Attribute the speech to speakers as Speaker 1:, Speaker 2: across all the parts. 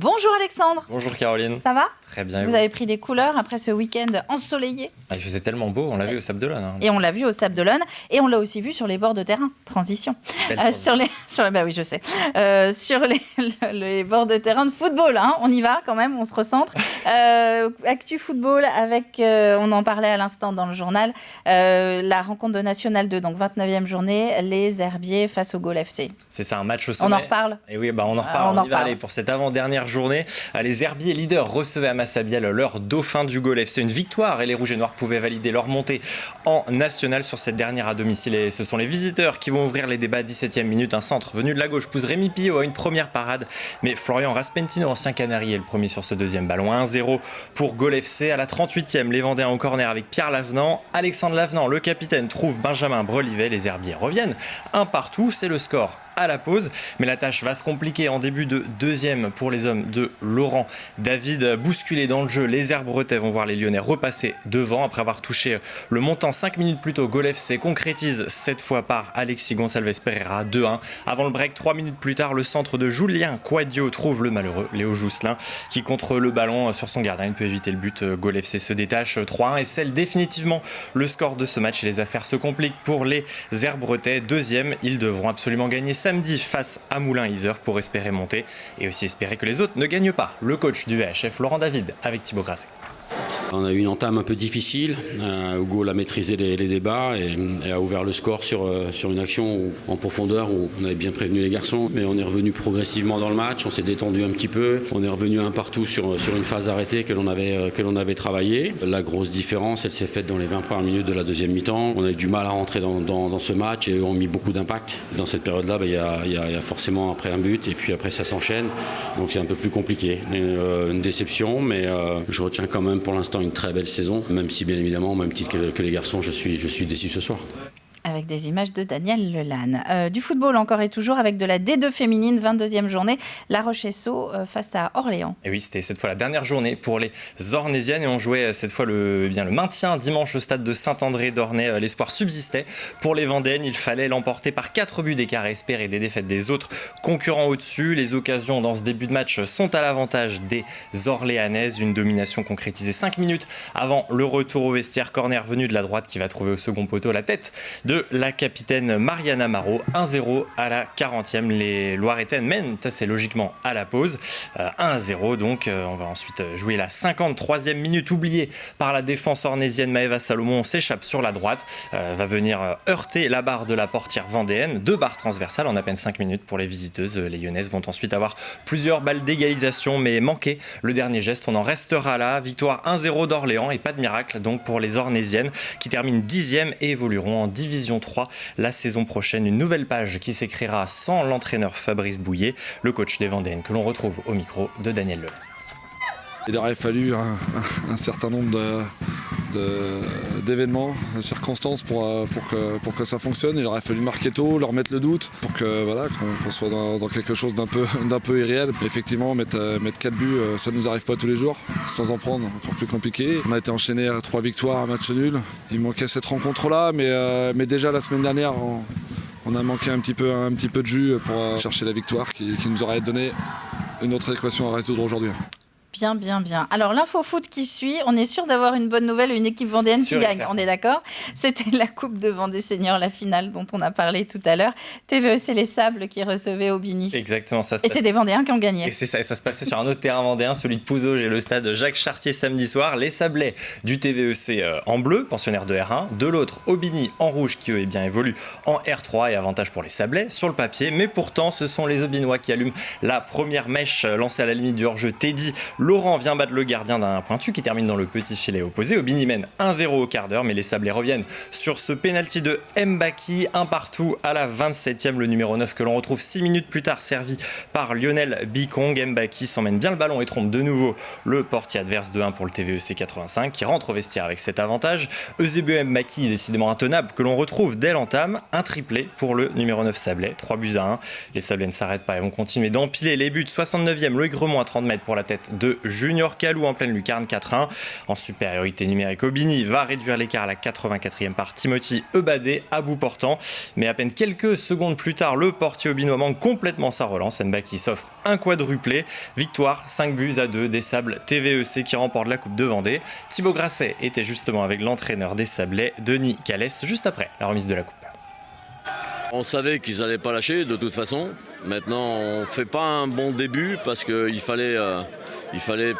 Speaker 1: Bonjour Alexandre.
Speaker 2: Bonjour Caroline.
Speaker 1: Ça va ?
Speaker 2: Très bien.
Speaker 1: Vous avez pris des couleurs après ce week-end ensoleillé.
Speaker 2: Il faisait tellement beau, on l'a vu au Sable d'Olonne.
Speaker 1: Et on l'a vu au Sable d'Olonne et on l'a aussi vu sur les bords de terrain. Transition. Bah oui, je sais. Sur les bords de terrain de football, hein. On y va quand même, on se recentre. Actu football avec, on en parlait à l'instant dans le journal, la rencontre de National 2, donc 29e journée, les Herbiers face au Gaulle FC.
Speaker 2: C'est ça, un match au sommet.
Speaker 1: On en reparle.
Speaker 2: Et oui, on en reparle. On y va aller pour cette avant-dernière journée. Les Herbiers leaders recevaient à Massabielle leur dauphin du Gaulle FC. Une victoire et les Rouges et Noirs pouvaient valider leur montée en national sur cette dernière à domicile. Et ce sont les visiteurs qui vont ouvrir les débats. 17e minute, un centre venu de la gauche pousse Rémi Pillot à une première parade. Mais Florian Raspentino, ancien Canari, est le premier sur ce deuxième ballon. 1-0 pour Gaulle FC. À la 38e, les Vendéens au corner avec Pierre Lavenant. Alexandre Lavenant, le capitaine, trouve Benjamin Brelivet. Les Herbiers reviennent un partout. C'est le score à la pause, mais la tâche va se compliquer en début de deuxième pour les hommes de Laurent David. Bousculés dans le jeu, les Herbretais vont voir les Lyonnais repasser devant après avoir touché le montant 5 minutes plus tôt. Gaulle FC concrétise cette fois par Alexis Gonçalves Pereira 2-1. Avant le break, 3 minutes plus tard, le centre de Julien Quadio trouve le malheureux Léo Jousselin qui contre le ballon sur son gardien, il peut éviter le but. Gaulle FC se détache 3-1 et scelle définitivement le score de ce match et les affaires se compliquent pour les Herbretais. Deuxième, ils devront absolument gagner samedi face à Moulins-Isère pour espérer monter et aussi espérer que les autres ne gagnent pas. Le coach du VHF, Laurent David, avec Thibaut Grasset.
Speaker 3: On a eu une entame un peu difficile. Hugo a maîtrisé les débats et a ouvert le score sur une action en profondeur où on avait bien prévenu les garçons. Mais on est revenu progressivement dans le match, on s'est détendu un petit peu. On est revenu un partout sur une phase arrêtée que l'on avait travaillé. La grosse différence, elle s'est faite dans les 20 premières minutes de la deuxième mi-temps. On a eu du mal à rentrer dans ce match et ont mis beaucoup d'impact. Dans cette période-là, il y a forcément après un but et puis après ça s'enchaîne. Donc c'est un peu plus compliqué. Une déception, mais je retiens quand même pour l'instant une très belle saison, même si bien évidemment, au même titre que les garçons, je suis déçu ce soir.
Speaker 1: Avec des images de Daniel Lelanne. Du football encore et toujours avec de la D2 féminine, 22e journée, La Roche-Sceaux face à Orléans.
Speaker 2: Et oui, c'était cette fois la dernière journée pour les Ornésiennes et on jouait cette fois le maintien dimanche au stade de Saint-André d'Ornay. L'espoir subsistait pour les Vendéennes, il fallait l'emporter par 4 buts d'écart et espérer des défaites des autres concurrents au-dessus. Les occasions dans ce début de match sont à l'avantage des Orléanaises, une domination concrétisée 5 minutes avant le retour au vestiaire. Corner venu de la droite qui va trouver au second poteau la tête de la capitaine Mariana Marot. 1-0 à la 40e. Les Loiretaines mènent assez logiquement à la pause. 1-0 donc. On va ensuite jouer la 53e minute oubliée par la défense ornésienne. Maëva Salomon s'échappe sur la droite. Va venir heurter la barre de la portière vendéenne. 2 barres transversales en à peine 5 minutes pour les visiteuses. Les Lyonnaises vont ensuite avoir plusieurs balles d'égalisation mais manquer le dernier geste. On en restera là. Victoire 1-0 d'Orléans et pas de miracle donc pour les ornésiennes qui terminent 10e et évolueront en division 3 la saison prochaine. Une nouvelle page qui s'écrira sans l'entraîneur Fabrice Bouillet, le coach des Vendéennes que l'on retrouve au micro de Daniel Lelanne.
Speaker 4: Il aurait fallu un certain nombre d'événements, de circonstances pour que ça fonctionne. Il aurait fallu marquer tôt, leur mettre le doute pour qu'on soit dans quelque chose d'un peu irréel. Mais effectivement, mettre 4 buts, ça ne nous arrive pas tous les jours. Sans en prendre, encore plus compliqué. On a été enchaîné à 3 victoires, un match nul. Il manquait cette rencontre-là, mais déjà la semaine dernière, on a manqué un petit peu de jus pour chercher la victoire qui nous aurait donné une autre équation à résoudre aujourd'hui.
Speaker 1: Bien. Alors, l'info foot qui suit, on est sûr d'avoir une bonne nouvelle, une équipe vendéenne qui gagne, on est d'accord ? C'était la Coupe de Vendée Senior, la finale dont on a parlé tout à l'heure. TVEC Les Sables qui recevaient Aubigny.
Speaker 2: Exactement, ça se
Speaker 1: Et c'est des Vendéens qui ont gagné.
Speaker 2: Et c'est ça, et ça se passait sur un autre terrain vendéen, celui de Pouzauges et le stade Jacques Chartier samedi soir. Les Sablais du TVEC en bleu, pensionnaires de R1. De l'autre, Aubigny en rouge qui eux évoluent en R3 et avantage pour les Sablais sur le papier. Mais pourtant, ce sont les Aubinois qui allument la première mèche lancée à la limite du hors-jeu. Teddy Laurent vient battre le gardien d'un pointu qui termine dans le petit filet opposé. Aubigny mène 1-0 au quart d'heure, mais les Sablés reviennent sur ce pénalty de Mbaki, un partout à la 27e. Le numéro 9 que l'on retrouve 6 minutes plus tard, servi par Lionel Bicong. Mbaki s'emmène bien le ballon et trompe de nouveau le portier adverse. 2-1 pour le TVEC 85 qui rentre au vestiaire avec cet avantage. Eusebio Mbaki, décidément intenable, que l'on retrouve dès l'entame. Un triplé pour le numéro 9 Sablais, 3-1. Les Sablais ne s'arrêtent pas et vont continuer d'empiler les buts. 69e, Loïc Remond à 30 mètres pour la tête de de Junior Calou en pleine lucarne 4-1. En supériorité numérique, Aubigny va réduire l'écart à la 84e par Timothy Ebadé à bout portant. Mais à peine quelques secondes plus tard, le portier aubinois manque complètement sa relance. Mbaki s'offre un quadruplé. Victoire 5-2 des Sables TVEC qui remporte la Coupe de Vendée. Thibaut Grasset était justement avec l'entraîneur des Sablais, Denis Calès, juste après la remise de la Coupe.
Speaker 5: On savait qu'ils n'allaient pas lâcher de toute façon. Maintenant, on ne fait pas un bon début parce qu'il fallait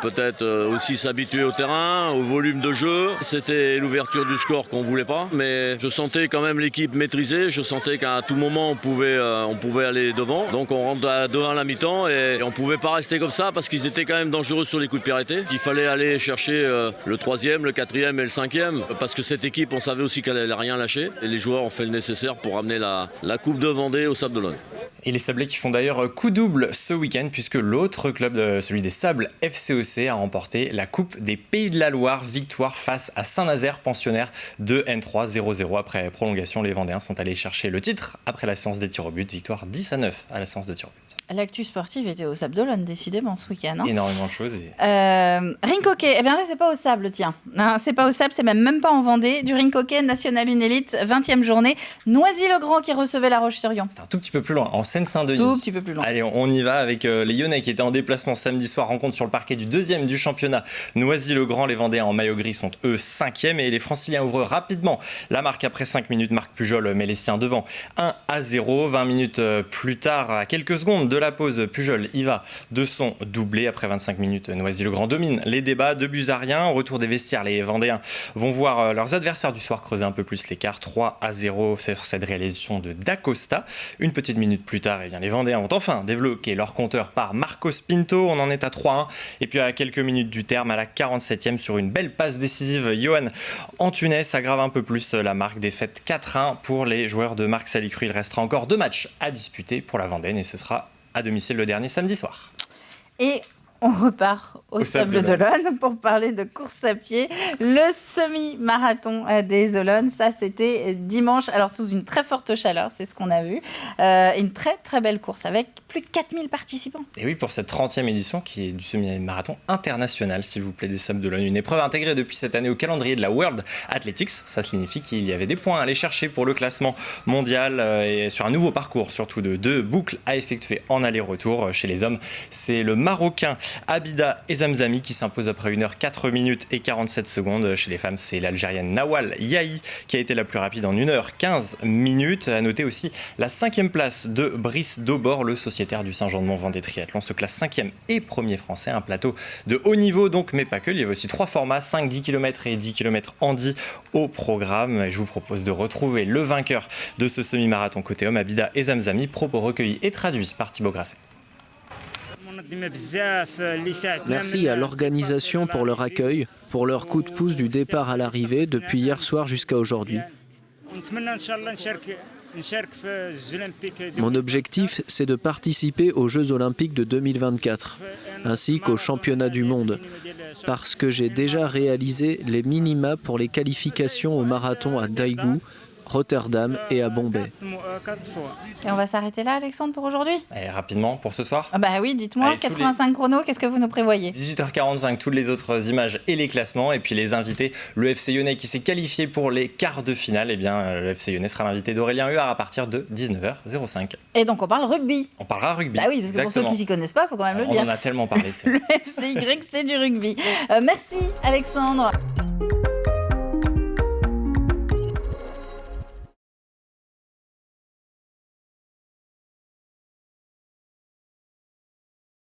Speaker 5: peut-être aussi s'habituer au terrain, au volume de jeu. C'était l'ouverture du score qu'on ne voulait pas. Mais je sentais quand même l'équipe maîtrisée. Je sentais qu'à tout moment, on pouvait aller devant. Donc on rentre devant la mi-temps et on ne pouvait pas rester comme ça parce qu'ils étaient quand même dangereux sur les coups de pied arrêtés. Il fallait aller chercher le 3e, le 4e et le 5e. Parce que cette équipe, on savait aussi qu'elle n'allait rien lâcher. Et les joueurs ont fait le nécessaire pour amener la Coupe de Vendée au Sables d'Olonne.
Speaker 2: Et les Sablés qui font d'ailleurs coup double ce week-end puisque l'autre club, celui des Sables FCEC, a remporté la Coupe des Pays de la Loire. Victoire face à Saint-Nazaire, pensionnaire de N3 0-0. Après prolongation, les Vendéens sont allés chercher le titre après la séance des tirs au but. Victoire 10-9 à la séance de tirs au but.
Speaker 1: L'actu sportive était au Sables d'Olonne, décidément, ce week-end. Hein.
Speaker 2: Énormément de choses.
Speaker 1: Ring hockey, eh bien là, c'est pas au Sable, tiens. Non, c'est pas au Sable, c'est même pas en Vendée. Du ring hockey national 1 élite, 20e journée. Noisy-le-Grand qui recevait La Roche-sur-Yon.
Speaker 2: C'est un tout petit peu plus loin, en Seine-Saint-Denis.
Speaker 1: Tout petit peu plus loin.
Speaker 2: Allez, on y va avec les Lyonnais qui étaient en déplacement samedi soir. Rencontre sur le parquet du 2e du championnat. Noisy-le-Grand, les Vendéens en maillot gris sont eux 5e et les Franciliens ouvrent rapidement la marque après 5 minutes. Marc Pujol met les siens devant 1-0. 20 minutes plus tard, à quelques secondes de la pause, Pujol y va de son doublé. Après 25 minutes, Noisy-le-Grand domine les débats. 2-1. Au retour des vestiaires, les Vendéens vont voir leurs adversaires du soir creuser un peu plus l'écart. 3-0 sur cette réalisation de Dacosta. Une petite minute plus tard, les Vendéens vont enfin débloquer leur compteur par Marcos Pinto. On en est à 3-1. Et puis à quelques minutes du terme, à la 47e, sur une belle passe décisive, Johan Antunes aggrave un peu plus la marque. Défaite 4-1 pour les joueurs de Marc Salicru. Il restera encore 2 matchs à disputer pour la Vendée et ce sera à domicile le dernier samedi soir.
Speaker 1: Et on repart au Sables d'Olonne pour parler de course à pied. Le semi-marathon des Olonnes, ça c'était dimanche, alors sous une très forte chaleur, c'est ce qu'on a vu. Une très très belle course avec plus de 4000 participants.
Speaker 2: Et oui, pour cette 30e édition qui est du semi-marathon international, s'il vous plaît, des Sables d'Olonne. Une épreuve intégrée depuis cette année au calendrier de la World Athletics. Ça signifie qu'il y avait des points à aller chercher pour le classement mondial et sur un nouveau parcours, surtout de 2 boucles à effectuer en aller-retour. Chez les hommes, c'est le Marocain Abida Ezamzami qui s'impose après 1h 4 minutes et 47 secondes. Chez les femmes, c'est l'Algérienne Nawal Yahi qui a été la plus rapide en 1h 15 minutes. À noter aussi la 5e place de Brice Daubord, le sociétaire du Saint-Jean-de-Mont-Vendée Triathlon, se classe 5e et premier français. Un plateau de haut niveau donc, mais pas que. Il y avait aussi 3 formats, 5, 10 km et 10 km handi au programme. Et je vous propose de retrouver le vainqueur de ce semi-marathon côté homme, Abida Ezamzami, propos recueillis et traduits par Thibaut Grasset.
Speaker 6: Merci à l'organisation pour leur accueil, pour leur coup de pouce du départ à l'arrivée depuis hier soir jusqu'à aujourd'hui. Mon objectif, c'est de participer aux Jeux Olympiques de 2024, ainsi qu'aux Championnats du monde, parce que j'ai déjà réalisé les minima pour les qualifications au marathon à Daegu, Rotterdam et à Bombay.
Speaker 1: Et on va s'arrêter là, Alexandre, pour aujourd'hui ?
Speaker 2: Et rapidement, pour ce soir ?
Speaker 1: Ah bah oui, dites-moi, allez, 85 chronos, qu'est-ce que vous nous prévoyez ?
Speaker 2: 18h45, toutes les autres images et les classements. Et puis les invités, le FC Lyonnais qui s'est qualifié pour les quarts de finale. Eh bien, le FC Lyonnais sera l'invité d'Aurélien Huard à partir de 19h05.
Speaker 1: Et donc on parle rugby.
Speaker 2: On parlera rugby.
Speaker 1: Bah oui, parce que
Speaker 2: exactement.
Speaker 1: pour ceux qui s'y connaissent pas, il faut quand même le dire.
Speaker 2: On en a tellement parlé.
Speaker 1: Le FCY, c'est du rugby. Merci Alexandre.